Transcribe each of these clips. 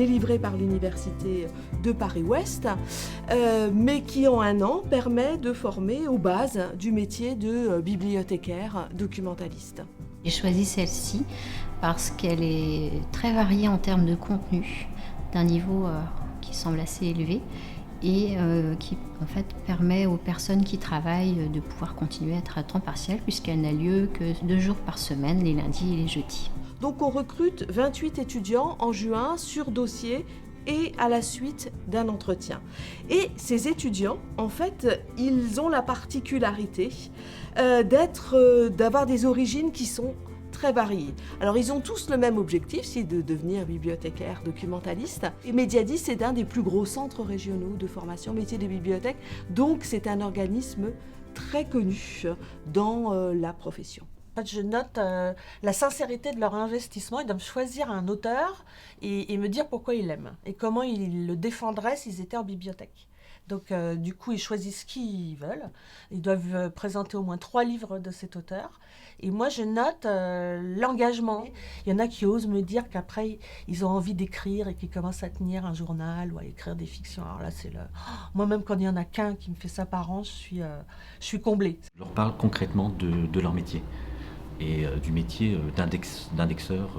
délivré par l'Université de Paris-Ouest, mais qui en 1 an permet de former aux bases du métier de bibliothécaire documentaliste. J'ai choisi celle-ci parce qu'elle est très variée en termes de contenu, d'un niveau qui semble assez élevé et qui en fait permet aux personnes qui travaillent de pouvoir continuer à être à temps partiel puisqu'elle n'a lieu que 2 jours par semaine, les lundis et les jeudis. Donc on recrute 28 étudiants en juin sur dossier et à la suite d'un entretien. Et ces étudiants, en fait, ils ont la particularité d'avoir des origines qui sont très variées. Alors ils ont tous le même objectif, c'est de devenir bibliothécaire documentaliste. Et Mediadis, c'est un des plus gros centres régionaux de formation métier des bibliothèques, donc c'est un organisme très connu dans la profession. En fait, je note la sincérité de leur investissement. Ils doivent choisir un auteur et me dire pourquoi ils l'aiment et comment ils le défendraient s'ils étaient en bibliothèque. Donc, du coup, ils choisissent qui ils veulent. Ils doivent présenter au moins 3 livres de cet auteur. Et moi, je note l'engagement. Il y en a qui osent me dire qu'après, ils ont envie d'écrire et qu'ils commencent à tenir un journal ou à écrire des fictions. Alors là, c'est le... Moi-même, quand il n'y en a qu'un qui me fait ça par an, je suis comblée. Je leur parle concrètement de leur métier et du métier d'indexeur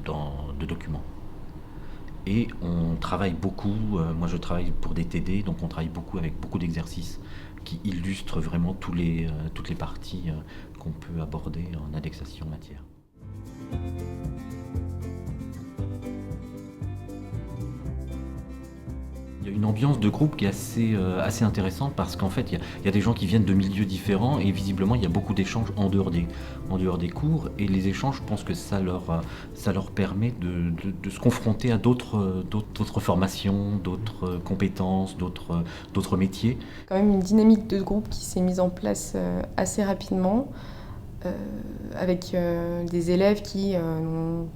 de documents. Et on travaille beaucoup, moi je travaille pour des TD, donc on travaille beaucoup avec beaucoup d'exercices qui illustrent vraiment toutes les parties qu'on peut aborder en indexation matière. Il y a une ambiance de groupe qui est assez intéressante parce qu'en fait, il y a des gens qui viennent de milieux différents et visiblement, il y a beaucoup d'échanges en dehors des cours. Et les échanges, je pense que ça leur permet de se confronter à d'autres formations, d'autres compétences, d'autres métiers. Quand même une dynamique de groupe qui s'est mise en place assez rapidement avec des élèves qui n'ont,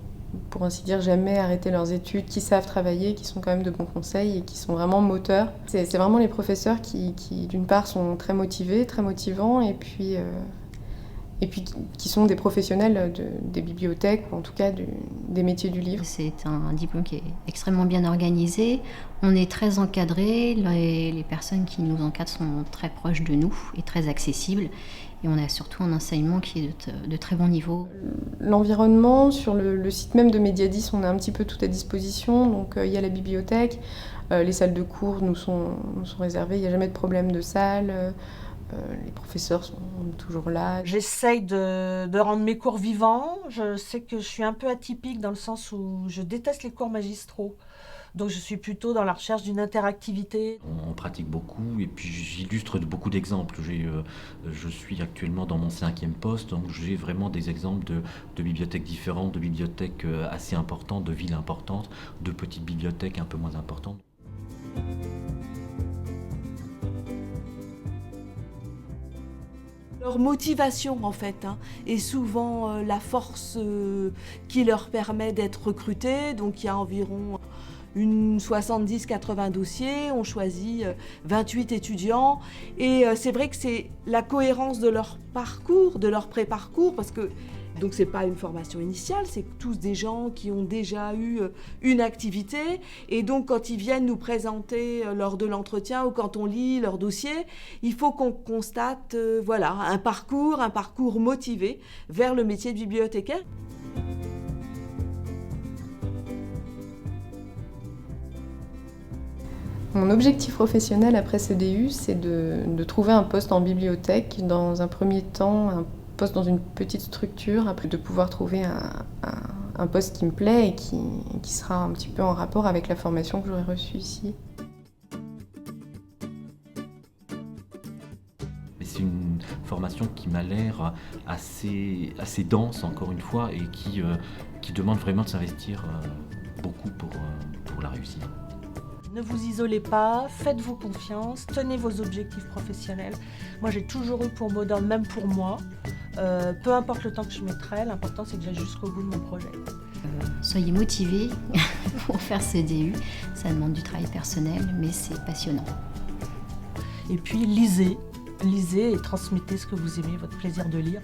pour ainsi dire, jamais arrêté leurs études, qui savent travailler, qui sont quand même de bons conseils et qui sont vraiment moteurs. C'est vraiment les professeurs qui, d'une part, sont très motivés, très motivants, et puis qui sont des professionnels des bibliothèques, ou en tout cas des métiers du livre. C'est un diplôme qui est extrêmement bien organisé. On est très encadré, les personnes qui nous encadrent sont très proches de nous et très accessibles. Et on a surtout un enseignement qui est de très bon niveau. L'environnement, sur le site même de Mediadis, on a un petit peu tout à disposition. Donc il y a la bibliothèque, les salles de cours nous sont réservées, il n'y a jamais de problème de salle. Les professeurs sont toujours là. J'essaye de rendre mes cours vivants. Je sais que je suis un peu atypique dans le sens où je déteste les cours magistraux. Donc je suis plutôt dans la recherche d'une interactivité. On pratique beaucoup et puis j'illustre beaucoup d'exemples. Je suis actuellement dans mon 5e poste, donc j'ai vraiment des exemples de bibliothèques différentes, de bibliothèques assez importantes, de villes importantes, de petites bibliothèques un peu moins importantes. Leur motivation, en fait, est souvent la force qui leur permet d'être recrutés. Donc il y a environ 70-80 dossiers, on choisit 28 étudiants. Et c'est vrai que c'est la cohérence de leur parcours, de leur pré-parcours, parce que donc c'est pas une formation initiale, c'est tous des gens qui ont déjà eu une activité. Et donc quand ils viennent nous présenter lors de l'entretien ou quand on lit leur dossier, il faut qu'on constate un parcours motivé vers le métier de bibliothécaire. Mon objectif professionnel après CDU, c'est de trouver un poste en bibliothèque, dans un premier temps, un poste dans une petite structure, après de pouvoir trouver un poste qui me plaît et qui sera un petit peu en rapport avec la formation que j'aurai reçue ici. C'est une formation qui m'a l'air assez dense, encore une fois, et qui demande vraiment de s'investir beaucoup pour la réussir. Ne vous isolez pas, faites-vous confiance, tenez vos objectifs professionnels. Moi, j'ai toujours eu pour mot d'ordre, même pour moi, peu importe le temps que je mettrai, l'important c'est que j'aille jusqu'au bout de mon projet. Soyez motivés pour faire CDU, ça demande du travail personnel, mais c'est passionnant. Et puis lisez et transmettez ce que vous aimez, votre plaisir de lire.